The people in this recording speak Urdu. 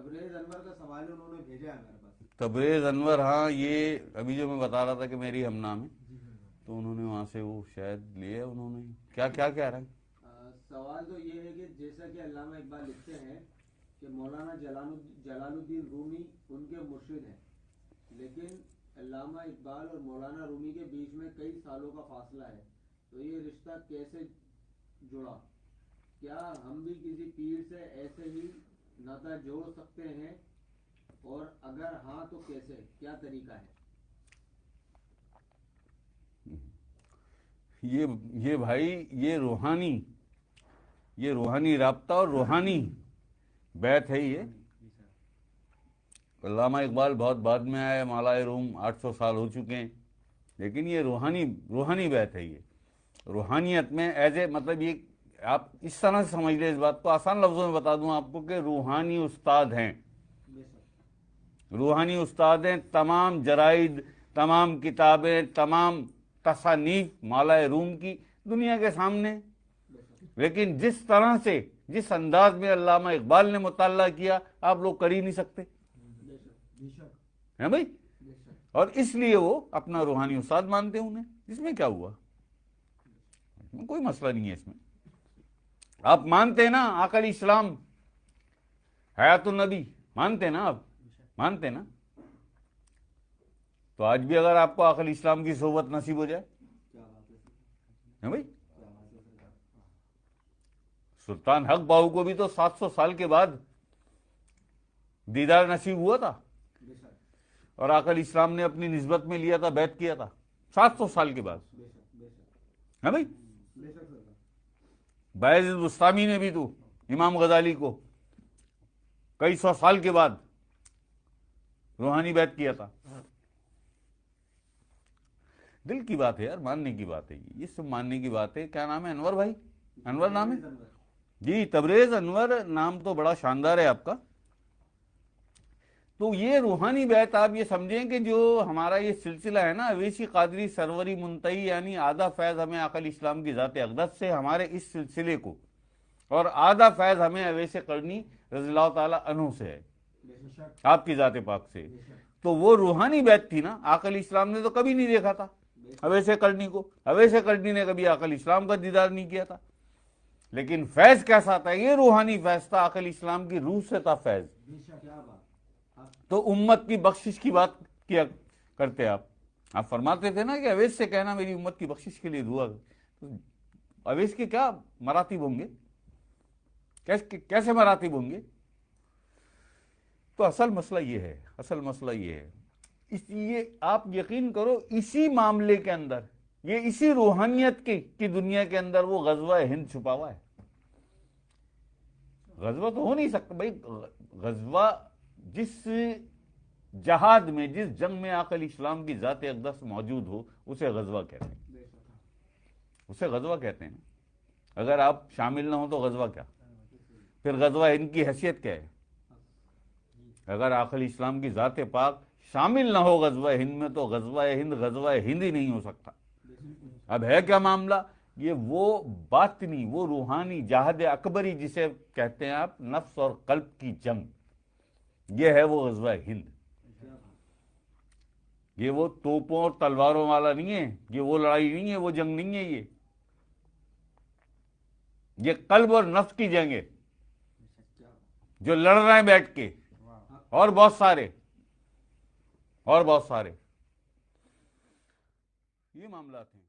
تبریز انور کا سوال انہوں نے بھیجا ہے میرے پاس. تبریز انور، ہاں یہ ابھی جو میں بتا رہا تھا کہ میری ہم نام ہے، تو انہوں نے وہاں سے وہ شاید لیے. انہوں نے کیا کہہ رہے ہیں؟ سوال تو یہ ہے کہ جیسا کہ علامہ اقبال لکھتے ہیں کہ مولانا جلال الدین رومی ان کے مرشد ہیں، لیکن علامہ اقبال اور مولانا رومی کے بیچ میں کئی سالوں کا فاصلہ ہے، تو یہ رشتہ کیسے جڑا؟ کیا ہم بھی کسی پیر سے ایسے ہی ناطہ جوڑ سکتے ہیں، اور اگر ہاں تو کیسے، کیا طریقہ ہے؟ یہ بھائی یہ روحانی رابطہ اور روحانی بیعت ہے. یہ علامہ اقبال بہت بعد میں آئے، مالائے روم 800 سال ہو چکے ہیں، لیکن یہ روحانی بیعت ہے. یہ روحانیت میں مطلب یہ آپ اس طرح سے سمجھ لیں، اس بات کو آسان لفظوں میں بتا دوں آپ کو کہ روحانی استاد ہیں. روحانی استاد ہیں. تمام جرائد، تمام کتابیں، تمام تصانیف مالائے روم کی دنیا کے سامنے، لیکن جس طرح سے، جس انداز میں علامہ اقبال نے مطالعہ کیا آپ لوگ کر ہی نہیں سکتے ہیں بھائی. اور اس لیے وہ اپنا روحانی استاد مانتے ہیں انہیں. اس میں کیا ہوا؟ کوئی مسئلہ نہیں ہے اس میں. آپ مانتے ہیں نا آقا علیہ السلام حیات النبی، مانتے ہیں نا؟ آپ مانتے ہیں نا؟ تو آج بھی اگر آپ کو آقا علیہ السلام کی صحبت نصیب ہو جائے بھائی، سلطان حق باہو کو بھی تو 700 سال کے بعد دیدار نصیب ہوا تھا، اور آقا علیہ السلام نے اپنی نسبت میں لیا تھا، بیعت کیا تھا 700 سال کے بعد ہے بھائی. بایزید بستامی نے بھی تو امام غزالی کو کئی سو سال کے بعد روحانی بیعت کیا تھا. دل کی بات ہے یار، ماننے کی بات ہے، یہ سب ماننے کی بات ہے. کیا نام ہے؟ انور بھائی، انور نام ہے جی. تبریز انور نام تو بڑا شاندار ہے آپ کا. تو یہ روحانی بیعت آپ یہ سمجھیں کہ جو ہمارا یہ سلسلہ ہے نا، اویسی قادری سروری منتہی، یعنی آدھا فیض ہمیں آقا علیہ السلام کی ذات اقدس سے، ہمارے اس سلسلے کو، اور آدھا فیض ہمیں اویس قرنی رضی اللہ تعالی عنہ سے ہے، آپ کی ذات پاک سے. تو وہ روحانی بیعت تھی نا. آقا علیہ السلام نے تو کبھی نہیں دیکھا تھا اویس قرنی کو، اویس قرنی نے کبھی آقا علیہ السلام کا دیدار نہیں کیا تھا، لیکن فیض کیسا تھا؟ یہ روحانی فیض تھا، آقا علیہ السلام کی روح سے تھا فیض. تو امت کی بخشش کی بات کیا کرتے آپ فرماتے تھے نا کہ اویس سے کہنا میری امت کی بخشش کے لیے دعا. اویس کے کیا مراتب ہوں گے؟ کیسے مراتب ہوں گے؟ تو اصل مسئلہ یہ ہے. اس لیے آپ یقین کرو اسی معاملے کے اندر، یہ اسی روحانیت کی دنیا کے اندر وہ غزوہ ہند چھپا ہوا ہے. غزوہ تو ہو نہیں سکتا بھائی. غزوہ جس جہاد میں، جس جنگ میں آقا علیہ السلام کی ذات اقدس موجود ہو، اسے غزوہ کہتے ہیں. اسے غزوہ کہتے ہیں. اگر آپ شامل نہ ہو تو غزوہ کیا؟ پھر غزوہ ہند کی حیثیت کیا ہے؟ اگر آقا علیہ السلام کی ذات پاک شامل نہ ہو غزوہ ہند میں تو غزوہ ہند ہی نہیں ہو سکتا. اب ہے کیا معاملہ؟ یہ وہ باطنی، وہ روحانی جہاد اکبری جسے کہتے ہیں آپ، نفس اور قلب کی جنگ، یہ ہے وہ غزوہ ہند. یہ وہ توپوں اور تلواروں والا نہیں ہے، یہ وہ لڑائی نہیں ہے، وہ جنگ نہیں ہے. یہ قلب اور نفس کی جنگ ہے، جو لڑ رہے ہیں بیٹھ کے، اور بہت سارے یہ معاملات ہیں.